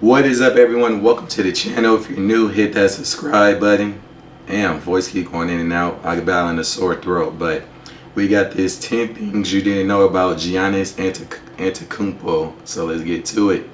What is up, everyone? Welcome to the channel. If you're new, hit that subscribe button. Damn, voice keep going in and out. I battling a sore throat, but we got this 10 things you didn't know about Giannis Antetokounmpo. So let's get to it.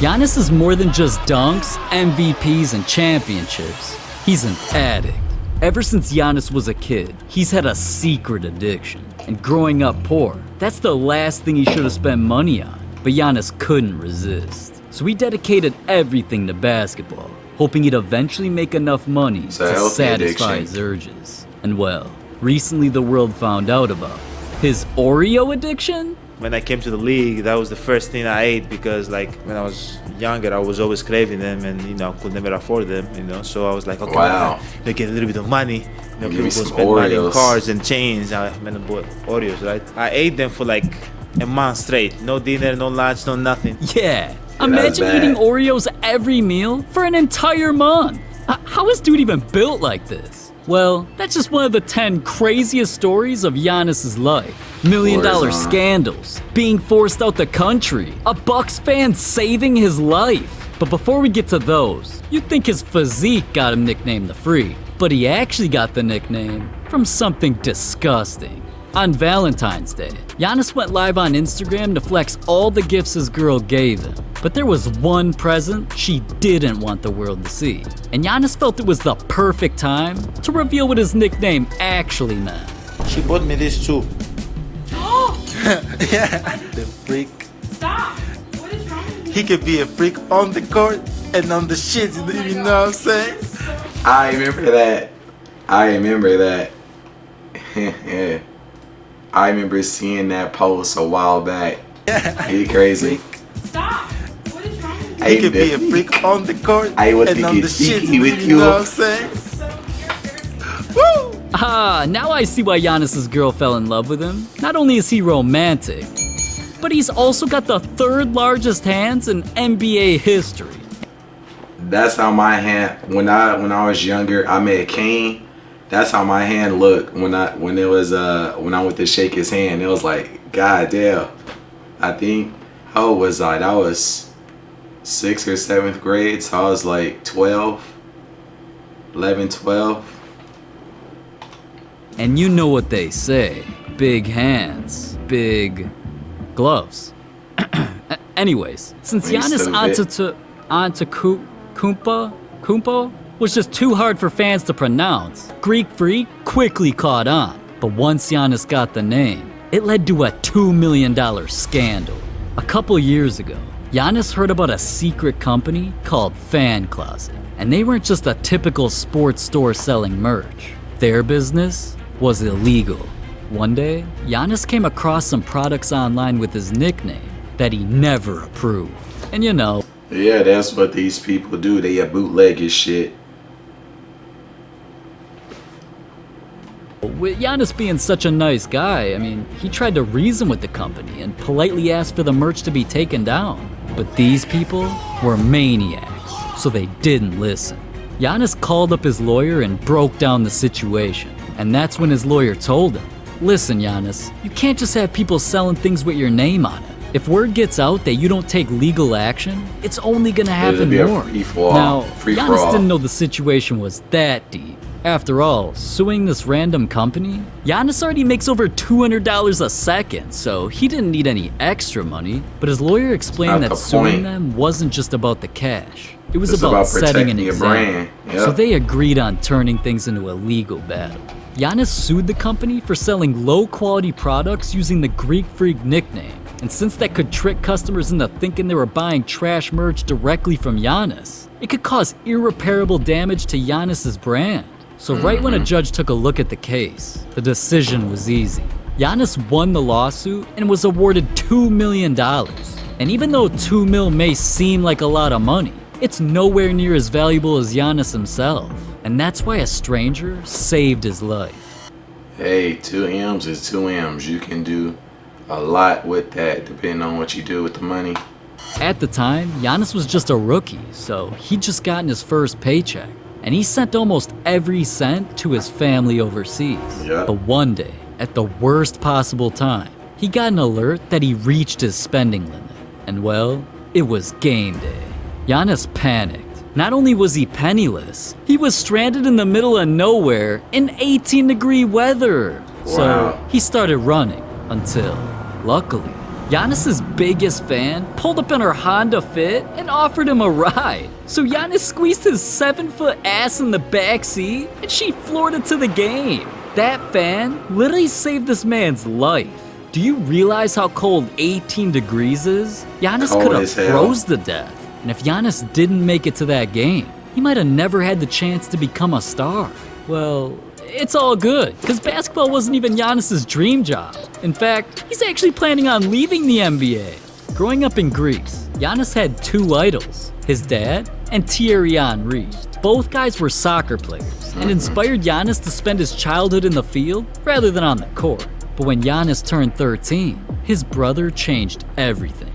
Giannis is more than just dunks, MVPs, and championships. He's an addict. Ever since Giannis was a kid, he's had a secret addiction. And growing up poor, that's the last thing he should have spent money on. But Giannis couldn't resist. So he dedicated everything to basketball, hoping he'd eventually make enough money to satisfy his urges. And well, recently the world found out about his Oreo addiction? When I came to the league, that was the first thing I ate because, like, when I was younger, I was always craving them and, could never afford them, So I was like, okay, wow. Get a little bit of money. Give people me some spend money in Oreos. cars and chains. I went and bought Oreos, right? I ate them for like a month straight. No dinner, no lunch, no nothing. Yeah. Imagine eating Oreos every meal for an entire month. How is dude even built like this? Well, that's just one of the 10 craziest stories of Giannis's life. $1 million scandals, being forced out the country, a Bucks fan saving his life. But before we get to those, you'd think his physique got him nicknamed the Freak. But he actually got the nickname from something disgusting. On Valentine's Day, Giannis went live on Instagram to flex all the gifts his girl gave him. But there was one present she didn't want the world to see. And Giannis felt it was the perfect time to reveal what his nickname actually meant. She bought me this too. Oh! Yeah, the Freak. Stop! What is wrong with you? He could be a freak on the court and on the shit, you know what I'm saying? I remember that. Yeah. I remember seeing that post a while back. He crazy. Stop! What is wrong with you? He could be a freak on the court and on the shit, you know what I'm saying? Woo! Now I see why Giannis's girl fell in love with him. Not only is he romantic, but he's also got the 3rd largest hands in NBA history. That's how my hand, when I was younger, I met Kane. That's how my hand looked when I went to shake his hand. It was like, god damn. I think, how old was I? That was 6th or 7th grade, so I was like 11, 12. And you know what they say, big hands, big gloves. Anyways, since Giannis Antetokounmpo was just too hard for fans to pronounce, Greek Freak quickly caught on. But once Giannis got the name, it led to a $2 million scandal. A couple years ago, Giannis heard about a secret company called Fan Closet, and they weren't just a typical sports store selling merch. Their business was illegal. One day, Giannis came across some products online with his nickname that he never approved. And Yeah, that's what these people do. They bootleg his shit. With Giannis being such a nice guy, he tried to reason with the company and politely asked for the merch to be taken down. But these people were maniacs, so they didn't listen. Giannis called up his lawyer and broke down the situation. And that's when his lawyer told him, listen, Giannis, you can't just have people selling things with your name on it. If word gets out that you don't take legal action, it's only gonna happen more. Now, Giannis didn't know the situation was that deep. After all, suing this random company, Giannis already makes over $200 a second, so he didn't need any extra money. But his lawyer explained that suing them wasn't just about the cash. It was about setting an example. Yep. So they agreed on turning things into a legal battle. Giannis sued the company for selling low-quality products using the Greek Freak nickname. And since that could trick customers into thinking they were buying trash merch directly from Giannis, it could cause irreparable damage to Giannis's brand. So right when a judge took a look at the case, the decision was easy. Giannis won the lawsuit and was awarded $2 million. And even though $2 million may seem like a lot of money, it's nowhere near as valuable as Giannis himself. And that's why a stranger saved his life. Hey, 2 M's is 2 M's. You can do a lot with that depending on what you do with the money. At the time, Giannis was just a rookie, so he'd just gotten his first paycheck. And he sent almost every cent to his family overseas. Yep. But one day, at the worst possible time, he got an alert that he reached his spending limit. And well, it was game day. Giannis panicked. Not only was he penniless, he was stranded in the middle of nowhere in 18-degree weather. So he started running until, luckily, Giannis's biggest fan pulled up in her Honda Fit and offered him a ride. So Giannis squeezed his 7-foot ass in the back seat and she floored it to the game. That fan literally saved this man's life. Do you realize how cold 18 degrees is? Giannis could have froze to death. And if Giannis didn't make it to that game, he might have never had the chance to become a star. Well, it's all good, because basketball wasn't even Giannis's dream job. In fact, he's actually planning on leaving the NBA. Growing up in Greece, Giannis had two idols, his dad and Thierry Henry. Both guys were soccer players and inspired Giannis to spend his childhood in the field rather than on the court. But when Giannis turned 13, his brother changed everything.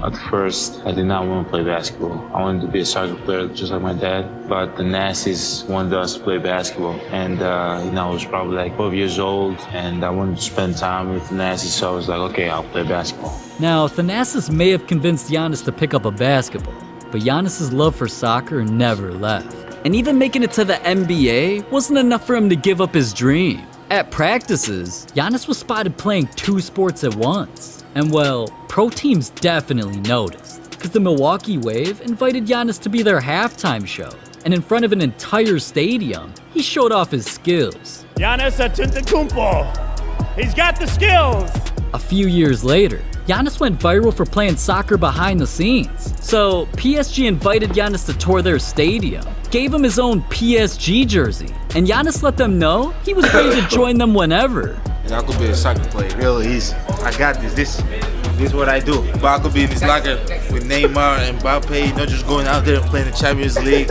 At first, I did not want to play basketball. I wanted to be a soccer player just like my dad, but the Nasties wanted us to play basketball. And I was probably like 12 years old, and I wanted to spend time with the Nasties, so I was like, okay, I'll play basketball. Now, Thanasis may have convinced Giannis to pick up a basketball, but Giannis's love for soccer never left. And even making it to the NBA wasn't enough for him to give up his dream. At practices, Giannis was spotted playing two sports at once. And well, pro teams definitely noticed, because the Milwaukee Wave invited Giannis to be their halftime show. And in front of an entire stadium, he showed off his skills. Giannis Antetokounmpo, he's got the skills. A few years later, Giannis went viral for playing soccer behind the scenes. So PSG invited Giannis to tour their stadium, gave him his own PSG jersey, and Giannis let them know he was ready to join them whenever. And I could be a soccer player real easy. I got this. This is what I do. But I could be in this locker with Neymar and Mbappe, just going out there and playing the Champions League.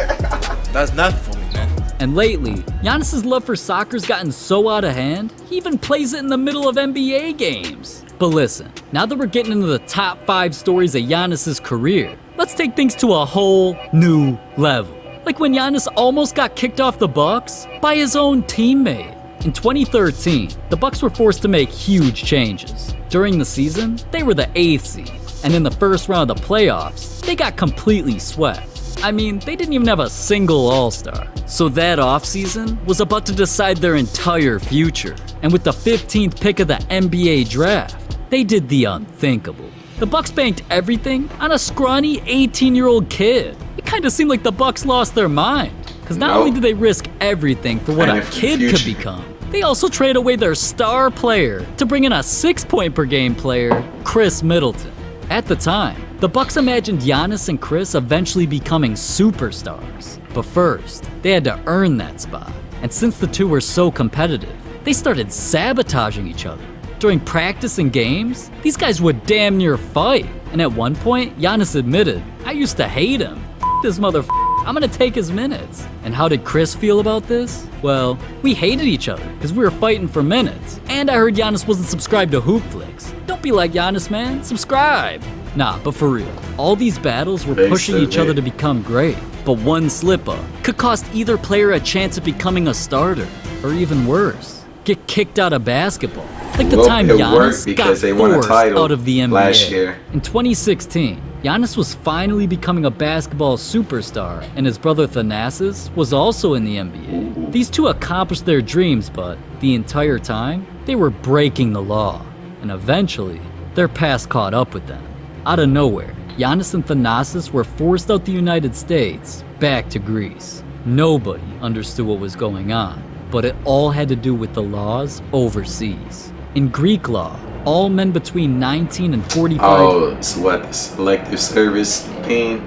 That's nothing for me, man. And lately, Giannis's love for soccer's gotten so out of hand, he even plays it in the middle of NBA games. But listen, now that we're getting into the top 5 stories of Giannis's career, let's take things to a whole new level. Like when Giannis almost got kicked off the Bucks by his own teammate. In 2013, the Bucks were forced to make huge changes. During the season, they were the 8th seed, and in the first round of the playoffs, they got completely swept. I mean, they didn't even have a single All-Star. So that offseason was about to decide their entire future. And with the 15th pick of the NBA draft, they did the unthinkable. The Bucks banked everything on a scrawny 18-year-old kid. It kind of seemed like the Bucks lost their mind. Because not only did they risk everything for what a kid could become, they also traded away their star player to bring in a 6-point-per-game player, Khris Middleton. At the time, the Bucks imagined Giannis and Khris eventually becoming superstars. But first, they had to earn that spot. And since the two were so competitive, they started sabotaging each other. During practice and games, these guys would damn near fight. And at one point, Giannis admitted, "I used to hate him. F this motherfucker. I'm gonna take his minutes." And how did Khris feel about this? Well, we hated each other because we were fighting for minutes. And I heard Giannis wasn't subscribed to hoopflix. Don't be like Giannis, man. Subscribe. Nah, but for real, all these battles were pushing each other to become great. But one slip-up could cost either player a chance at becoming a starter, or even worse, get kicked out of basketball. Like the time Giannis got forced out of the NBA. Last year. In 2016, Giannis was finally becoming a basketball superstar, and his brother Thanasis was also in the NBA. These two accomplished their dreams, but the entire time, they were breaking the law. And eventually, their past caught up with them. Out of nowhere, Giannis and Thanasis were forced out the United States, back to Greece. Nobody understood what was going on, but it all had to do with the laws overseas. In Greek law, all men between 19 and 45 selective service thing.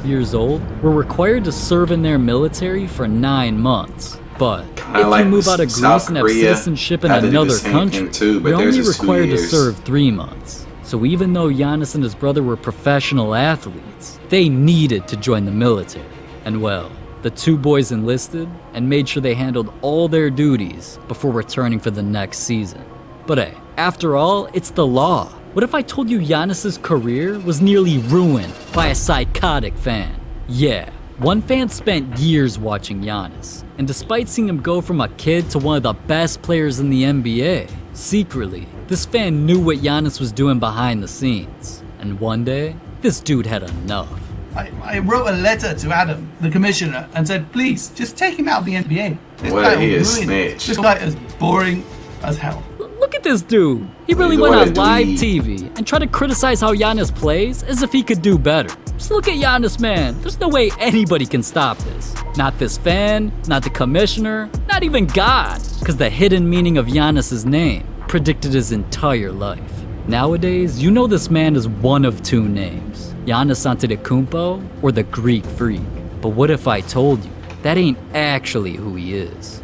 years old were required to serve in their military for 9 months. But if you move out of Greece and have citizenship in another country, you're only required to serve 3 months. So even though Giannis and his brother were professional athletes, they needed to join the military. And well, the two boys enlisted and made sure they handled all their duties before returning for the next season. But hey, after all, it's the law. What if I told you Giannis's career was nearly ruined by a psychotic fan? Yeah, one fan spent years watching Giannis, and despite seeing him go from a kid to one of the best players in the NBA, secretly, this fan knew what Giannis was doing behind the scenes. And one day, this dude had enough. I wrote a letter to Adam, the commissioner, and said, please, just take him out of the NBA. This What, guy he will is ruin it. snitch. This guy is boring as hell. Look at this dude. He really He's went what on a live dweeb. TV and tried to criticize how Giannis plays as if he could do better. Just look at Giannis, man. There's no way anybody can stop this. Not this fan, not the commissioner, not even God. Because the hidden meaning of Giannis's name predicted his entire life. Nowadays, you know this man is one of two names. Giannis Antetokounmpo or the Greek Freak. But what if I told you that ain't actually who he is?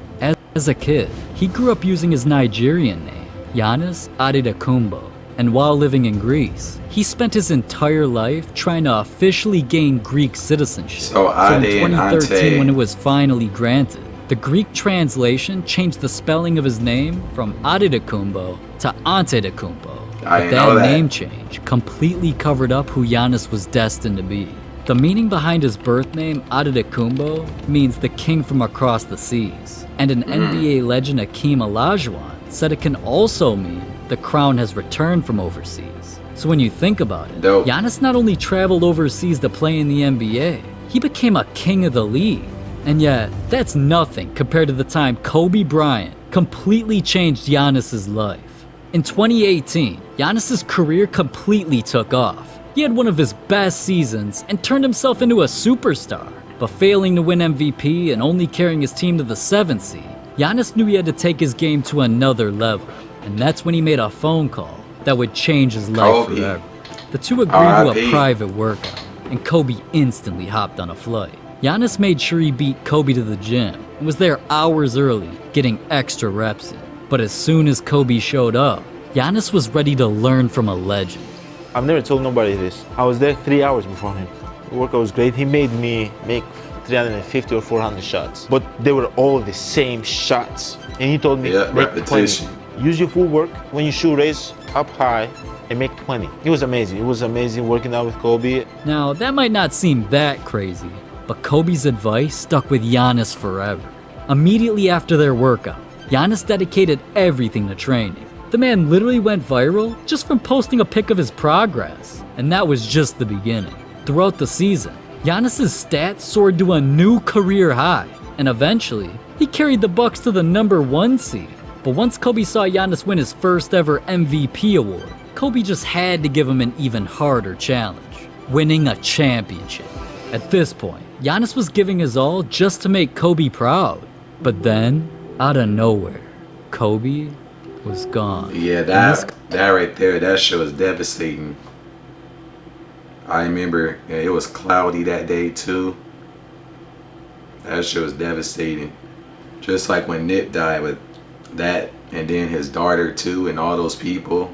As a kid, he grew up using his Nigerian name, Giannis Antetokounmpo. And while living in Greece, he spent his entire life trying to officially gain Greek citizenship. So in Ade and 2013, Ante. when it was finally granted, the Greek translation changed the spelling of his name from Antetokounmpo to Antetokounmpo. I But didn't know that that. name change completely covered up who Giannis was destined to be. The meaning behind his birth name, Antetokounmpo, means the king from across the seas. And an NBA legend, Hakeem Olajuwon, said it can also mean the crown has returned from overseas. So when you think about it, Dope. Giannis not only traveled overseas to play in the NBA, he became a king of the league. And yet, that's nothing compared to the time Kobe Bryant completely changed Giannis's life. In 2018, Giannis's career completely took off. He had one of his best seasons and turned himself into a superstar. But failing to win MVP and only carrying his team to the 7th seed, Giannis knew he had to take his game to another level. And that's when he made a phone call that would change his life Kobe. forever. The two agreed to a R.I.P. private workout, and Kobe instantly hopped on a flight. Giannis made sure he beat Kobe to the gym and was there hours early, getting extra reps in. But as soon as Kobe showed up, Giannis was ready to learn from a legend. I've never told nobody this. I was there 3 hours before him. The workout was great. He made me make 350 or 400 shots, but they were all the same shots. And he told me, Yeah, make repetition. 20. Use your full work. When you shoot, raise up high and make 20. It was amazing. It was amazing working out with Kobe. Now, that might not seem that crazy, but Kobe's advice stuck with Giannis forever. Immediately after their workout, Giannis dedicated everything to training. The man literally went viral just from posting a pic of his progress, and that was just the beginning. Throughout the season, Giannis's stats soared to a new career high, and eventually, he carried the Bucks to the #1 seed. But once Kobe saw Giannis win his first ever MVP award, Kobe just had to give him an even harder challenge, winning a championship. At this point, Giannis was giving his all just to make Kobe proud. But then, out of nowhere, Kobe was gone. Yeah, And this that right there, that shit was devastating. I remember it was cloudy that day too. That shit was devastating. Just like when Nip died with that, and then his daughter too, and all those people.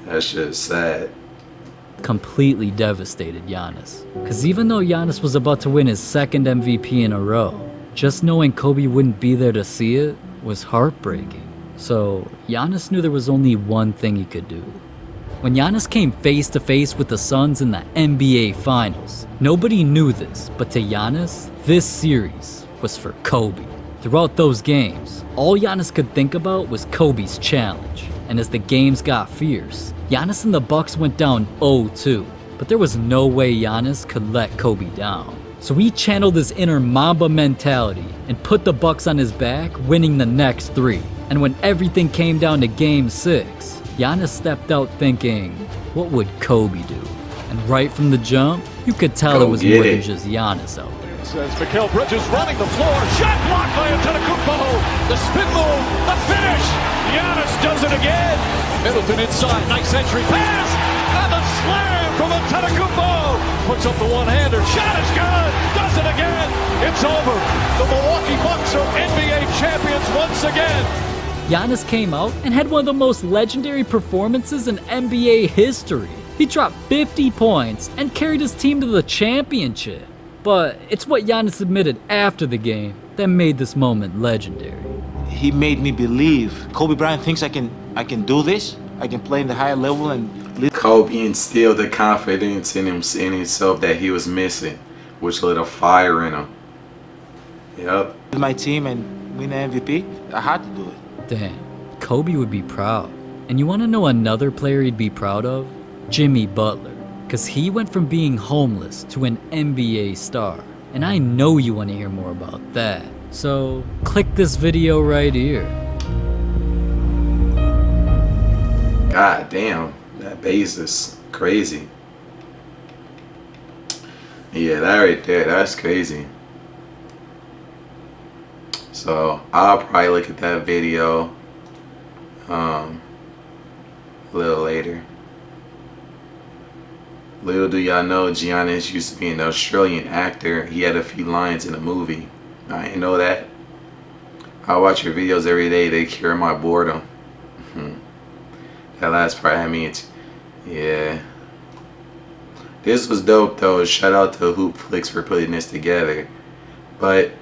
That shit is sad. completely devastated Giannis. Because even though Giannis was about to win his second MVP in a row, just knowing Kobe wouldn't be there to see it was heartbreaking. So Giannis knew there was only one thing he could do. When Giannis came face to face with the Suns in the NBA Finals, nobody knew this, but to Giannis, this series was for Kobe. Throughout those games, all Giannis could think about was Kobe's challenge. And as the games got fierce, Giannis and the Bucks went down 0-2. But there was no way Giannis could let Kobe down. So he channeled his inner Mamba mentality and put the Bucks on his back, winning the next 3. And when everything came down to Game 6, Giannis stepped out thinking, what would Kobe do? And right from the jump, you could tell Go it was get more it. than just Giannis out there. Says Mikal Bridges running the floor. Shot blocked by Antetokounmpo. The spin move. The finish. Giannis does it again. Middleton inside. Nice entry pass. And the slam from Antetokounmpo. Puts up the one-hander. Shot is good. Does it again. It's over. The Milwaukee Bucks are NBA champions once again. Giannis came out and had one of the most legendary performances in NBA history. He dropped 50 points and carried his team to the championship. But it's what Giannis admitted after the game that made this moment legendary. He made me believe. Kobe Bryant thinks I can do this. I can play in the higher level and live Kobe instilled the confidence in himself that he was missing, which lit a fire in him. Yep. with my team and win the MVP. I had to do it. Damn, Kobe would be proud. And you want to know another player he'd be proud of? Jimmy Butler. Cause he went from being homeless to an NBA star. And I know you want to hear more about that. So click this video right here. God damn, that bass is crazy. Yeah, that right there, that's crazy. So I'll probably look at that video a little later. Little do y'all know, Giannis used to be an Australian actor. He had a few lines in a movie. I didn't know that. I watch your videos every day. They cure my boredom. That last part had me. Yeah. This was dope though. Shout out to hoopflix for putting this together. But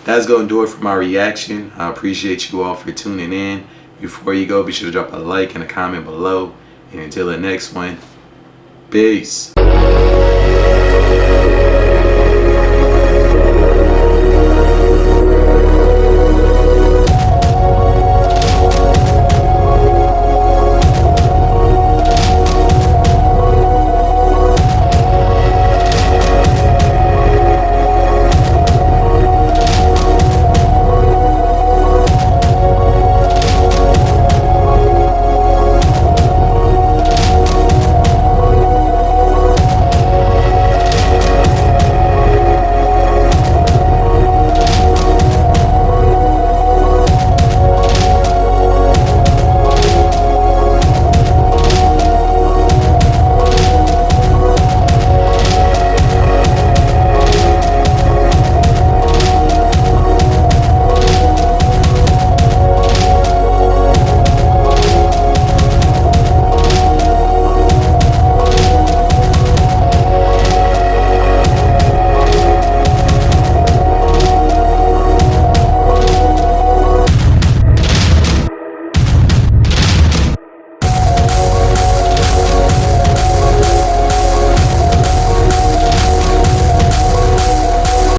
that's going to do it for my reaction. I appreciate you all for tuning in. Before you go, be sure to drop a like and a comment below. And until the next one, peace.